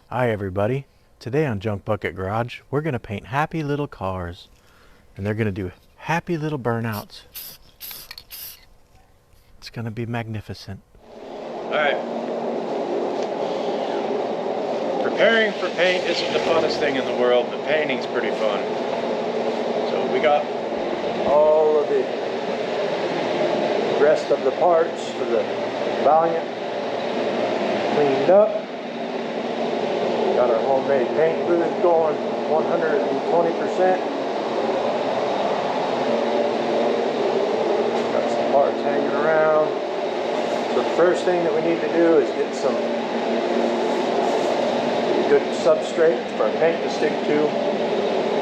Hi everybody. Today on Junk Bucket Garage, we're going to paint happy little cars. And they're going to do happy little burnouts. It's going to be magnificent. Alright. Preparing for paint isn't the funnest thing in the world, but painting's pretty fun. So we got all of the rest of the parts for the Valiant cleaned up. Got our homemade paint booth going 120%. Got some parts hanging around. So the first thing that we need to do is get some good substrate for our paint to stick to.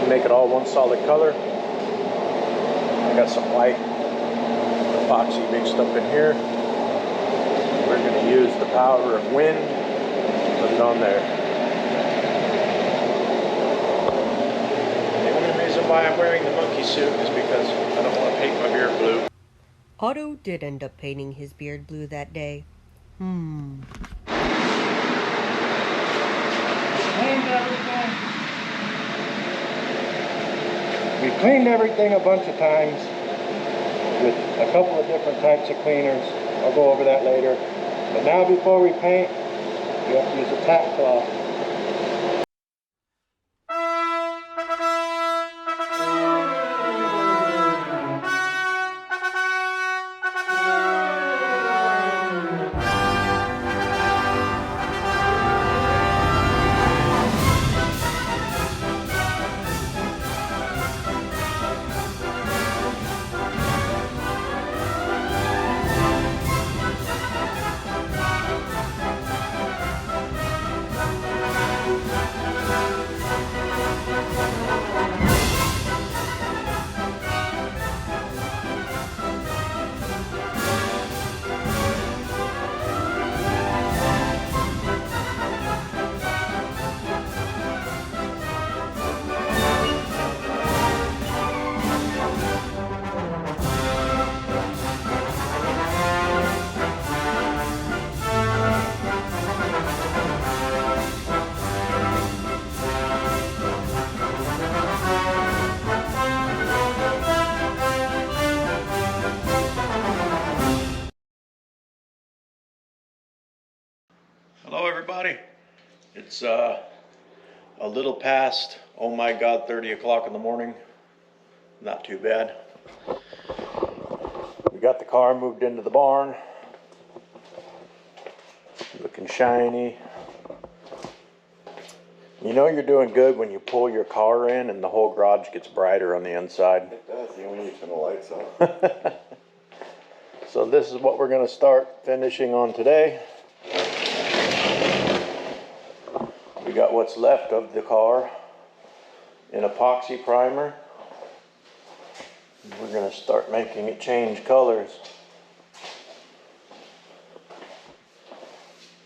Make it all one solid color. I got some white epoxy mixed up in here. We're going to use the power of wind to put it on there. The only reason why I'm wearing the monkey suit is because I don't want to paint my beard blue. Otto did end up painting his beard blue that day. Cleaned everything. We cleaned everything a bunch of times with a couple of different types of cleaners. I'll go over that later. But now before we paint, we have to use a tack cloth. Hello everybody. It's a little past, oh my god, 30 o'clock in the morning. Not too bad. We got the car moved into the barn. Looking shiny. You know you're doing good when you pull your car in and the whole garage gets brighter on the inside. It does, even when you turn the lights on. So this is what we're going to start finishing on today. We got what's left of the car in epoxy primer. We're going to start making it change colors.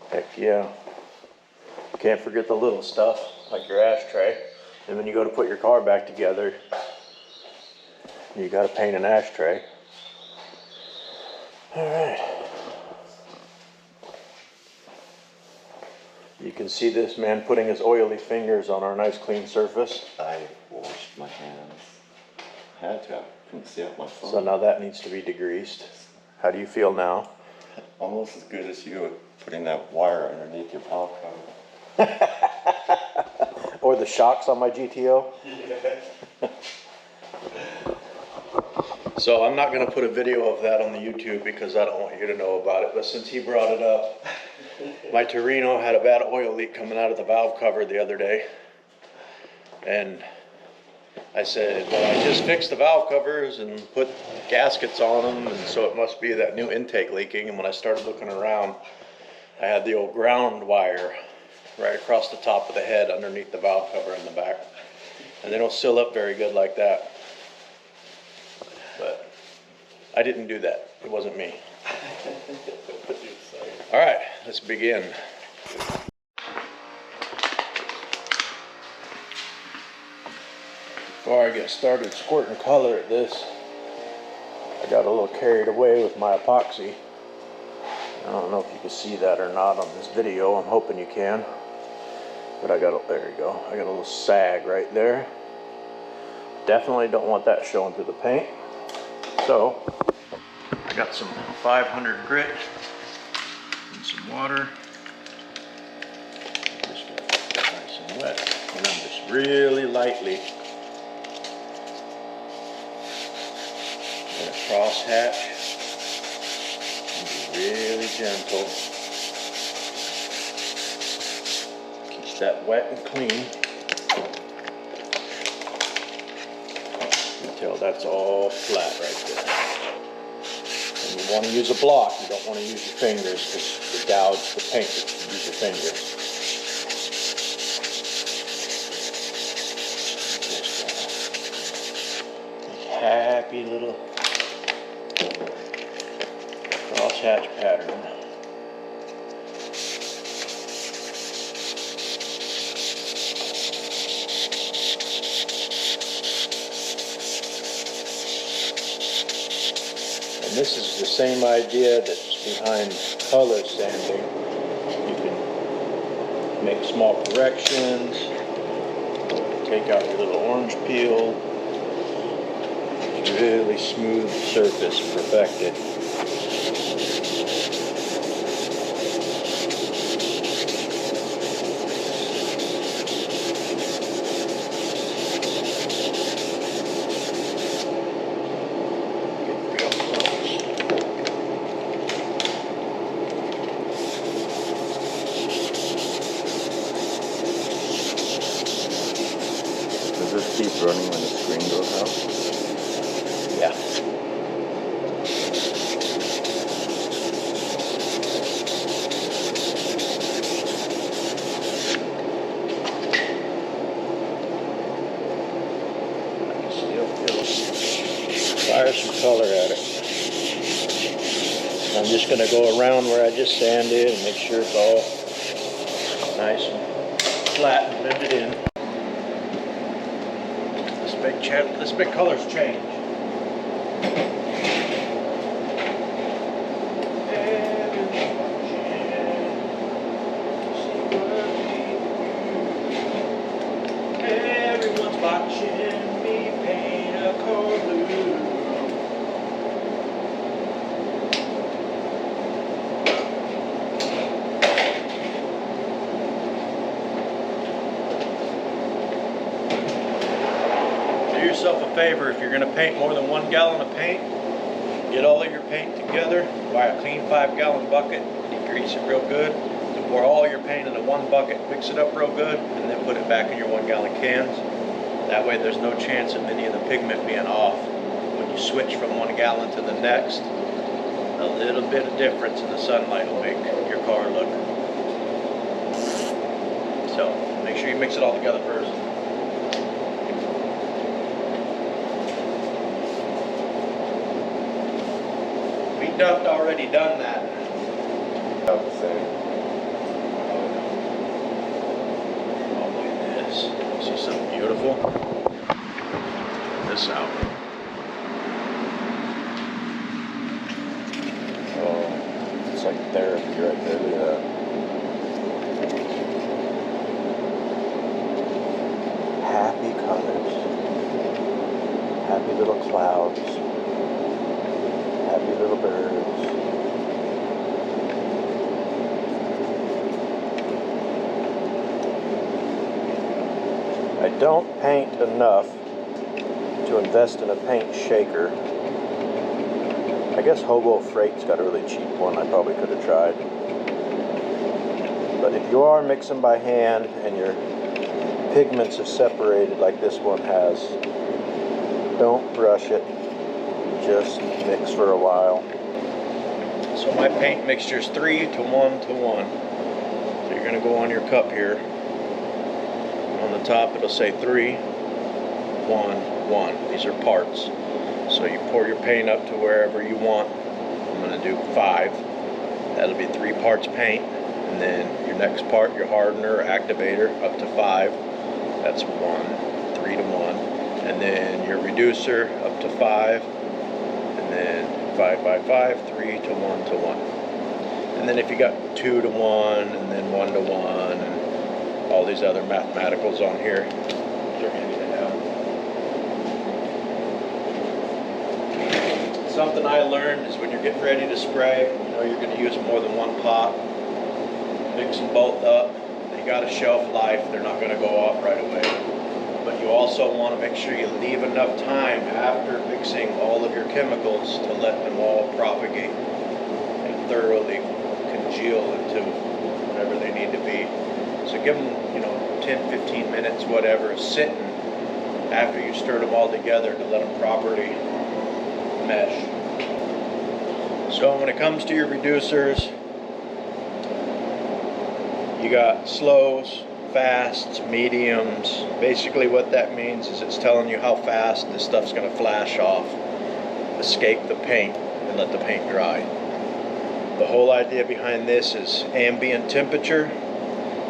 Heck yeah. Can't forget the little stuff like your ashtray. And when you go to put your car back together, you got to paint an ashtray. All right. You can see this man putting his oily fingers on our nice clean surface. I washed my hands. I had to. I couldn't see up my phone. So now that needs to be degreased. How do you feel now? Almost as good as you putting that wire underneath your valve cover. Or the shocks on my GTO? Yeah. So I'm not going to put a video of that on the YouTube because I don't want you to know about it. But since he brought it up, my Torino had a bad oil leak coming out of the valve cover the other day. And I said, well, I just fixed the valve covers and put gaskets on them, and so it must be that new intake leaking. And when I started looking around, I had the old ground wire right across the top of the head underneath the valve cover in the back. And they don't seal up very good like that. But I didn't do that. It wasn't me. All right, let's begin. Before I get started squirting color at this, I got a little carried away with my epoxy. I don't know if you can see that or not on this video. I'm hoping you can. But there you go. I got a little sag right there. Definitely don't want that showing through the paint. So I got some 500 grit and some water. Just get nice and wet. And I'm just really lightly gonna cross hatch and be really gentle. Keep that wet and clean until that's all flat right there. And you want to use a block, you don't want to use your fingers because you gouge the paint if you use your fingers. Happy little crosshatch pattern. And this is the same idea that's behind color sanding. You can make small corrections, take out your little orange peel. Really smooth surface, perfected. Get real close. Does this keep running when the screen goes out? Yeah. Fire some color at it. I'm just going to go around where I just sanded and make sure it's all nice and flat and blended in. This big color's change. Everyone's watching me paint a car blue. Do yourself a favor, if you're going to paint more than 1 gallon of paint, get all of your paint together, buy a clean 5-gallon bucket, degrease it real good, and pour all your paint into one bucket, mix it up real good, and then put it back in your 1-gallon cans. That way there's no chance of any of the pigment being off. When you switch from 1 gallon to the next, a little bit of difference in the sunlight will make your car look. So make sure you mix it all together first. We already done that. About the same. Oh, look at this. See something beautiful? Check this out. Oh, it's like therapy right there. Look at that. Happy colors. Happy little clouds. Happy little birds. I don't paint enough to invest in a paint shaker. I guess Hobo Freight's got a really cheap one I probably could have tried. But if you are mixing by hand and your pigments have separated like this one has, don't rush it. Just mix for a while. So my paint mixture is 3 to 1 to 1. So you're going to go on your cup here. On the top it'll say 3, 1, 1. These are parts. So you pour your paint up to wherever you want. I'm going to do 5. That'll be 3 parts paint. And then your next part, your hardener or activator, up to 5. That's 1, 3 to 1. And then your reducer up to 5. And then 5 by 5, 3 to 1 to 1. And then if you got 2 to 1, and then 1 to 1, and all these other mathematicals on here. They're handy to have. Something I learned is when you're getting ready to spray, you know you're going to use more than one pot. Mix them both up. They got a shelf life. They're not going to go off right away. But you also want to make sure you leave enough time after mixing all of your chemicals to let them all propagate and thoroughly congeal into whatever they need to be. So give them, 10, 15 minutes, whatever, sitting after you stirred them all together to let them properly mesh. So when it comes to your reducers, you got slows, fasts, mediums. Basically what that means is it's telling you how fast this stuff's going to flash off, escape the paint, and let the paint dry. The whole idea behind this is ambient temperature.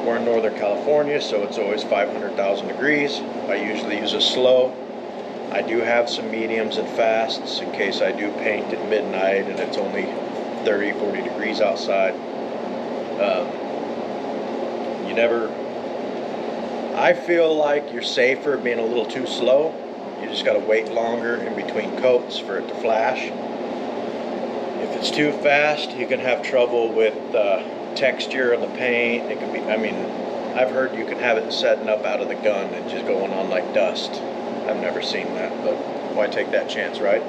We're in Northern California, so it's always 500,000 degrees. I usually use a slow. I do have some mediums and fasts in case I do paint at midnight and it's only 30, 40 degrees outside. I feel like you're safer being a little too slow. You just got to wait longer in between coats for it to flash. If it's too fast, you can have trouble with texture of the paint. It can be, I've heard you can have it setting up out of the gun and just going on like dust. I've never seen that, but why take that chance, right?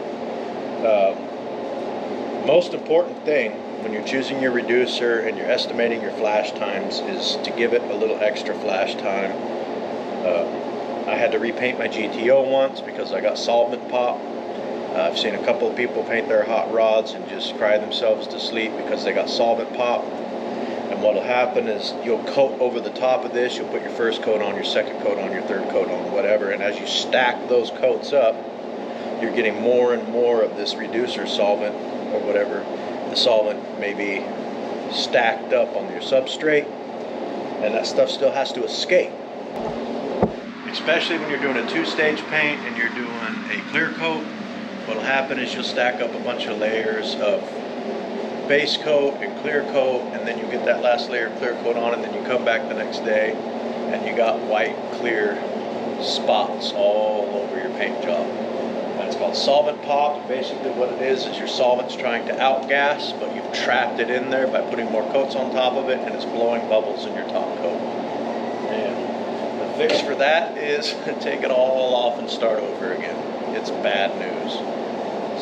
Most important thing when you're choosing your reducer and you're estimating your flash times is to give it a little extra flash time. I had to repaint my GTO once because I got solvent pop. I've seen a couple of people paint their hot rods and just cry themselves to sleep because they got solvent pop. And what'll happen is you'll coat over the top of this, you'll put your first coat on, your second coat on, your third coat on, whatever, and as you stack those coats up, you're getting more and more of this reducer solvent or whatever. The solvent may be stacked up on your substrate, and that stuff still has to escape. Especially when you're doing a two-stage paint and you're doing a clear coat, what'll happen is you'll stack up a bunch of layers of base coat and clear coat, and then you get that last layer of clear coat on, and then you come back the next day and you got white clear spots all over your paint job. That's called solvent pop. Basically what it is your solvent's trying to outgas, but you've trapped it in there by putting more coats on top of it, and it's blowing bubbles in your top coat. And the fix for that is take it all off and start over again. It's bad news.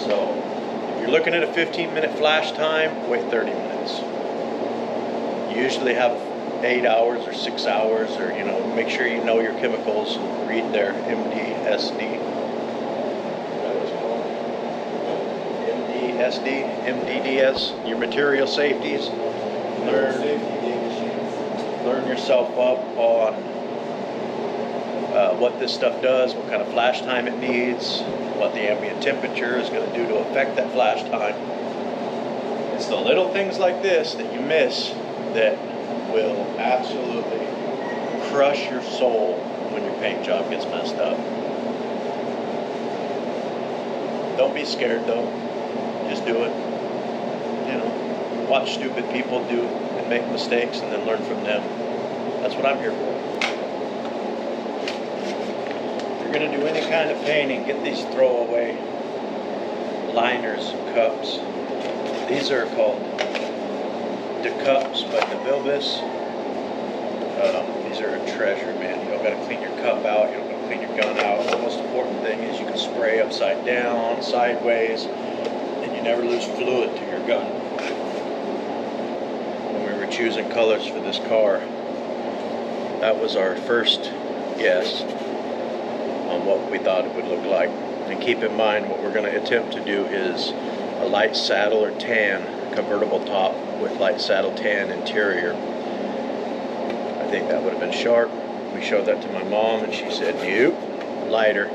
So if you're looking at a 15-minute flash time, wait 30 minutes. You usually have 8 hours or 6 hours, or make sure you know your chemicals, read their MDSD. MDDS, your material safeties. Learn yourself up on what this stuff does, what kind of flash time it needs, what the ambient temperature is going to do to affect that flash time. It's the little things like this that you miss that will absolutely crush your soul when your paint job gets messed up. Don't be scared though. Just do it. Watch stupid people do and make mistakes and then learn from them. That's what I'm here for. If you're going to do any kind of painting, get these throwaway liners and cups. These are called the cups by the Bilbis. These are a treasure, man. You don't got to clean your cup out. You don't got to clean your gun out. The most important thing is you can spray upside down, sideways, and you never lose fluid to your gun. When we were choosing colors for this car, that was our first guess on what we thought it would look like. And keep in mind, what we're going to attempt to do is a light saddle or tan convertible top with light saddle tan interior. I think that would have been sharp. We showed that to my mom and she said, nope, lighter.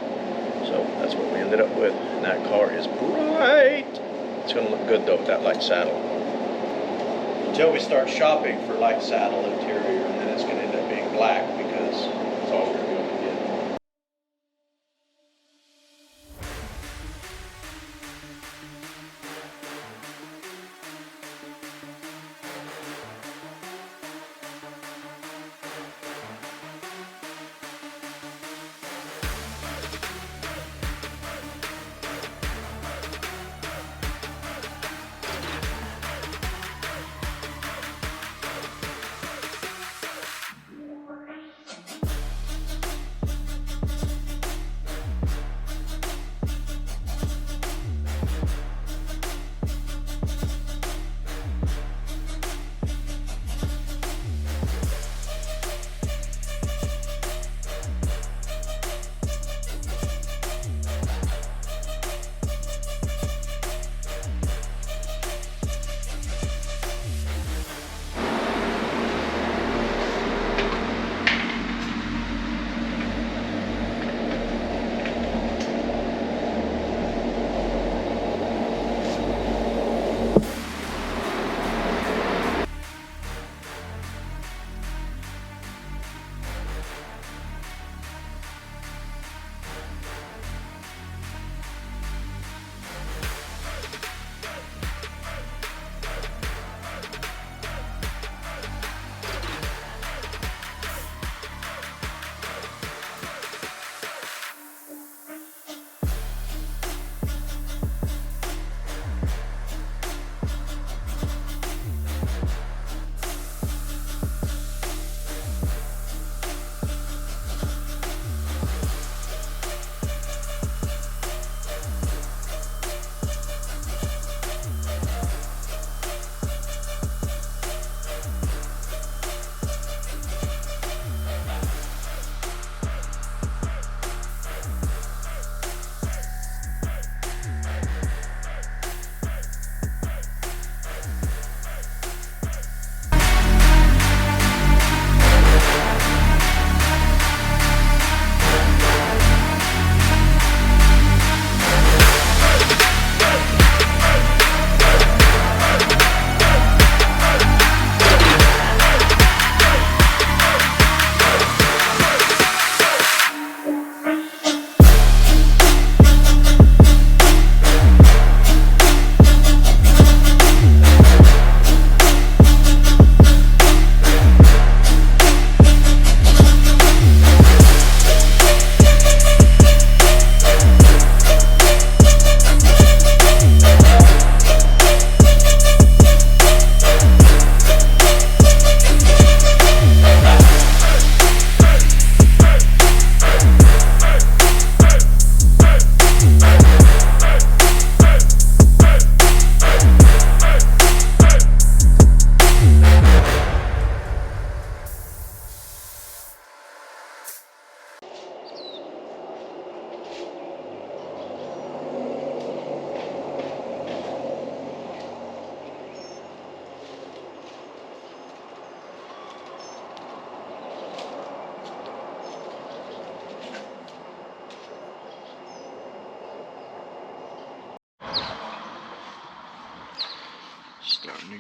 So that's what we ended up with. And that car is bright. It's going to look good though with that light saddle. Until we start shopping for light saddle interior, and then it's going to end up being black because it's all we're going to get.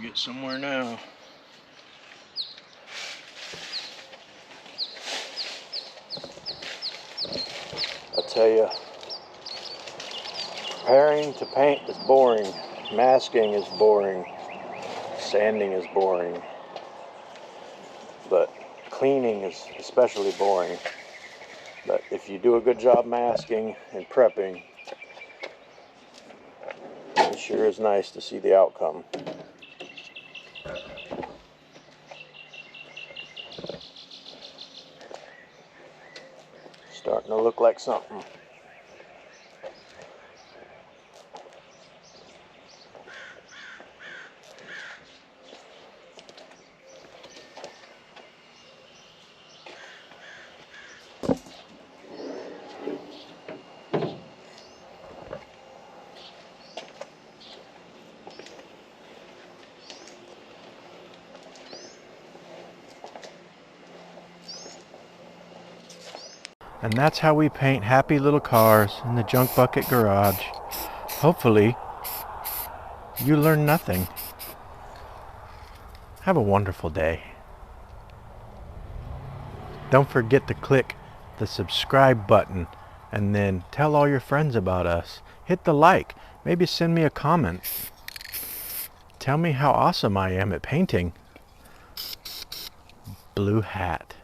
get somewhere now. I tell you, preparing to paint is boring. Masking is boring. Sanding is boring. But cleaning is especially boring. But if you do a good job masking and prepping, it sure is nice to see the outcome. Starting to look like something. And that's how we paint happy little cars in the junk bucket garage. Hopefully, you learn nothing. Have a wonderful day. Don't forget to click the subscribe button and then tell all your friends about us. Hit the like. Maybe send me a comment. Tell me how awesome I am at painting. Blue hat.